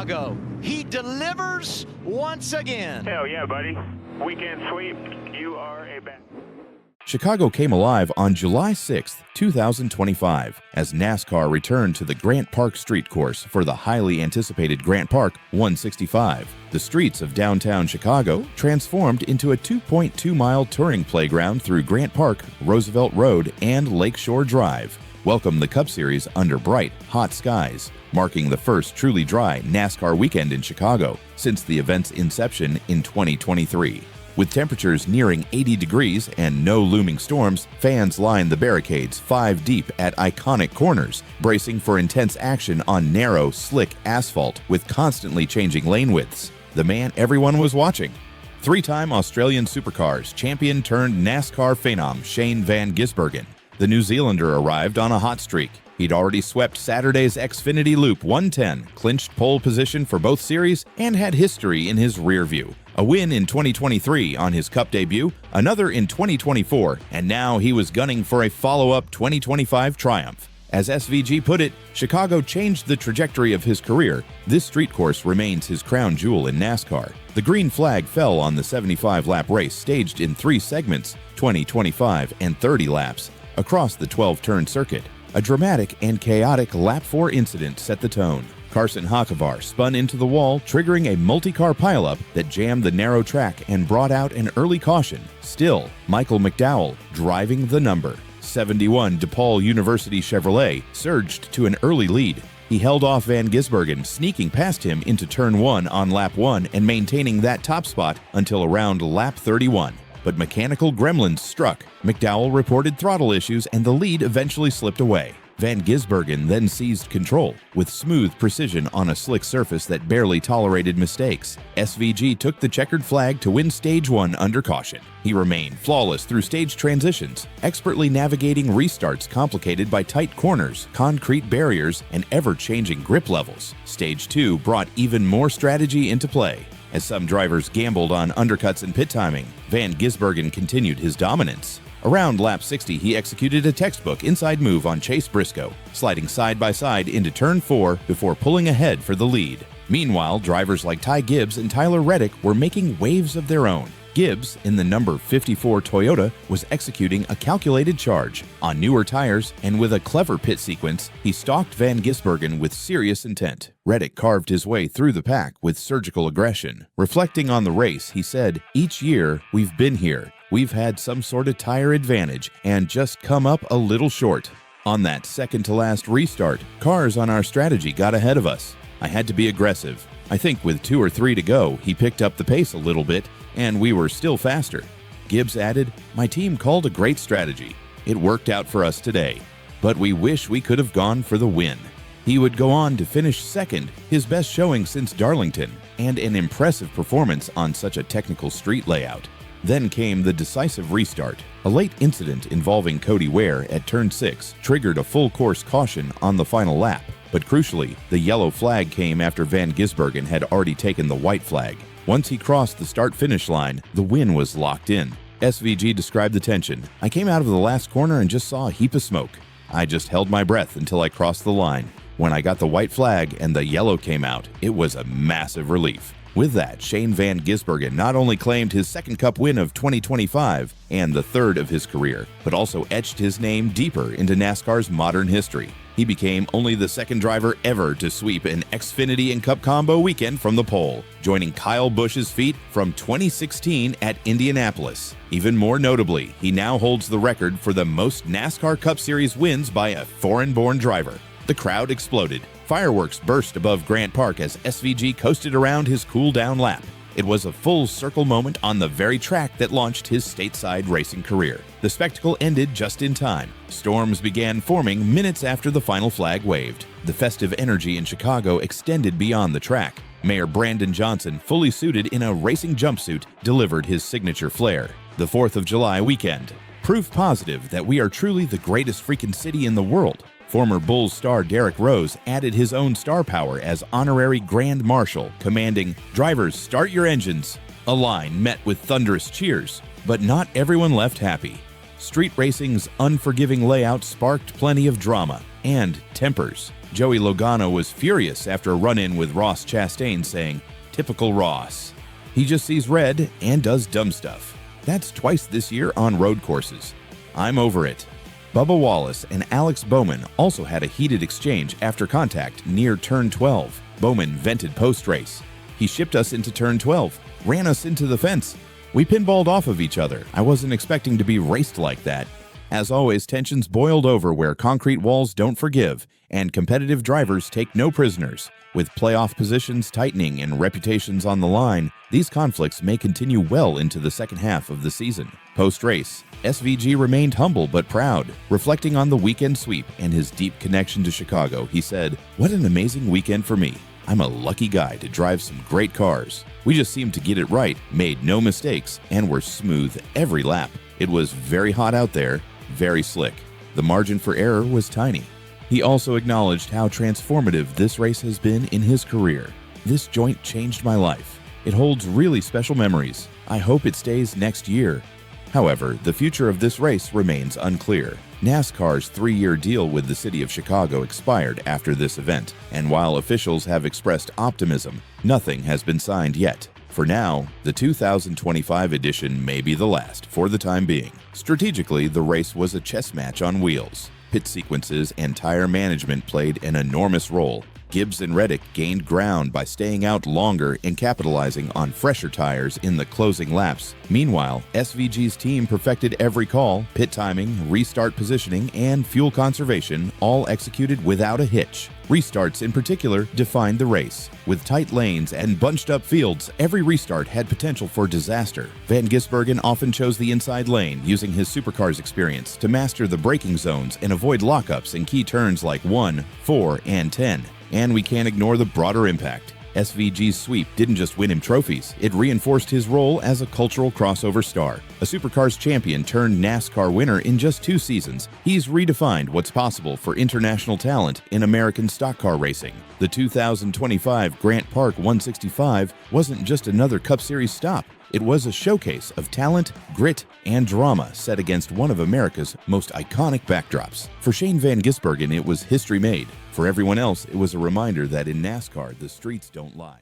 Chicago. He delivers once again. Hell yeah, buddy. Weekend sweep. You are a bad. Chicago came alive on July 6, 2025, as NASCAR returned to the Grant Park Street Course for the highly anticipated Grant Park 165. The streets of downtown Chicago transformed into a 2.2-mile touring playground through Grant Park, Roosevelt Road, and Lakeshore Drive. Welcome the Cup Series under bright, hot skies, marking the first truly dry NASCAR weekend in Chicago since the event's inception in 2023. With temperatures nearing 80 degrees and no looming storms, fans lined the barricades 5 deep at iconic corners, bracing for intense action on narrow, slick asphalt with constantly changing lane widths. The man everyone was watching. Three-time Australian Supercars champion turned NASCAR phenom Shane Van Gisbergen. The New Zealander arrived on a hot streak. He'd already swept Saturday's Xfinity Loop 110, clinched pole position for both series, and had history in his rear view. A win in 2023 on his Cup debut, another in 2024, and now he was gunning for a follow-up 2025 triumph. As SVG put it, Chicago changed the trajectory of his career. This street course remains his crown jewel in NASCAR. The green flag fell on the 75-lap race staged in 3 segments, 20, 25, and 30 laps, across the 12-turn circuit. A dramatic and chaotic Lap 4 incident set the tone. Carson Hocevar spun into the wall, triggering a multi-car pileup that jammed the narrow track and brought out an early caution. Still, Michael McDowell, driving the number 71 DePaul University Chevrolet, surged to an early lead. He held off Van Gisbergen, sneaking past him into Turn 1 on Lap 1 and maintaining that top spot until around Lap 31. But mechanical gremlins struck. McDowell reported throttle issues and the lead eventually slipped away. Van Gisbergen then seized control, with smooth precision on a slick surface that barely tolerated mistakes. SVG took the checkered flag to win Stage 1 under caution. He remained flawless through stage transitions, expertly navigating restarts complicated by tight corners, concrete barriers, and ever-changing grip levels. Stage 2 brought even more strategy into play. As some drivers gambled on undercuts and pit timing, Van Gisbergen continued his dominance. Around lap 60, he executed a textbook inside move on Chase Briscoe, sliding side by side into Turn 4 before pulling ahead for the lead. Meanwhile, drivers like Ty Gibbs and Tyler Reddick were making waves of their own. Gibbs, in the number 54 Toyota, was executing a calculated charge. On newer tires and with a clever pit sequence, he stalked Van Gisbergen with serious intent. Reddick carved his way through the pack with surgical aggression. Reflecting on the race, he said, "Each year, we've been here. We've had some sort of tire advantage and just come up a little short. On that second-to-last restart, cars on our strategy got ahead of us. I had to be aggressive. I think with 2 or 3 to go, he picked up the pace a little bit, and we were still faster." Gibbs added, "My team called a great strategy. It worked out for us today, but we wish we could have gone for the win." He would go on to finish second, his best showing since Darlington, and an impressive performance on such a technical street layout. Then came the decisive restart. A late incident involving Cody Ware at Turn 6 triggered a full-course caution on the final lap. But crucially, the yellow flag came after Van Gisbergen had already taken the white flag. Once he crossed the start-finish line, the win was locked in. SVG described the tension. "I came out of the last corner and just saw a heap of smoke. I just held my breath until I crossed the line. When I got the white flag and the yellow came out, it was a massive relief." With that, Shane Van Gisbergen not only claimed his second Cup win of 2025 and the third of his career, but also etched his name deeper into NASCAR's modern history. He became only the second driver ever to sweep an Xfinity and Cup combo weekend from the pole, joining Kyle Busch's feat from 2016 at Indianapolis. Even more notably, he now holds the record for the most NASCAR Cup Series wins by a foreign-born driver. The crowd exploded. Fireworks burst above Grant Park as SVG coasted around his cool-down lap. It was a full-circle moment on the very track that launched his stateside racing career. The spectacle ended just in time. Storms began forming minutes after the final flag waved. The festive energy in Chicago extended beyond the track. Mayor Brandon Johnson, fully suited in a racing jumpsuit, delivered his signature flair. The 4th of July weekend. Proof positive that we are truly the greatest freaking city in the world. Former Bulls star Derrick Rose added his own star power as honorary Grand Marshal, commanding, "Drivers, start your engines." A line met with thunderous cheers, but not everyone left happy. Street racing's unforgiving layout sparked plenty of drama and tempers. Joey Logano was furious after a run-in with Ross Chastain, saying, "Typical Ross. He just sees red and does dumb stuff. That's twice this year on road courses. I'm over it." Bubba Wallace and Alex Bowman also had a heated exchange after contact near Turn 12. Bowman vented post-race. "He shipped us into Turn 12, ran us into the fence. We pinballed off of each other. I wasn't expecting to be raced like that." As always, tensions boiled over where concrete walls don't forgive and competitive drivers take no prisoners. With playoff positions tightening and reputations on the line, these conflicts may continue well into the second half of the season. Post-race, SVG remained humble but proud. Reflecting on the weekend sweep and his deep connection to Chicago, he said, "What an amazing weekend for me. I'm a lucky guy to drive some great cars. We just seemed to get it right, made no mistakes, and were smooth every lap. It was very hot out there, very slick. The margin for error was tiny." He also acknowledged how transformative this race has been in his career. "This joint changed my life. It holds really special memories. I hope it stays next year." However, the future of this race remains unclear. NASCAR's 3-year deal with the city of Chicago expired after this event, and while officials have expressed optimism, nothing has been signed yet. For now, the 2025 edition may be the last for the time being. Strategically, the race was a chess match on wheels. Pit sequences and tire management played an enormous role. Gibbs and Reddick gained ground by staying out longer and capitalizing on fresher tires in the closing laps. Meanwhile, SVG's team perfected every call, pit timing, restart positioning, and fuel conservation, all executed without a hitch. Restarts in particular defined the race. With tight lanes and bunched up fields, every restart had potential for disaster. Van Gisbergen often chose the inside lane, using his supercars experience to master the braking zones and avoid lockups in key turns like 1, 4, and 10. And we can't ignore the broader impact. SVG's sweep didn't just win him trophies, it reinforced his role as a cultural crossover star. A supercars champion turned NASCAR winner in just 2 seasons, he's redefined what's possible for international talent in American stock car racing. The 2025 Grant Park 165 wasn't just another Cup Series stop. It was a showcase of talent, grit, and drama set against one of America's most iconic backdrops. For Shane Van Gisbergen, it was history made. For everyone else, it was a reminder that in NASCAR, the streets don't lie.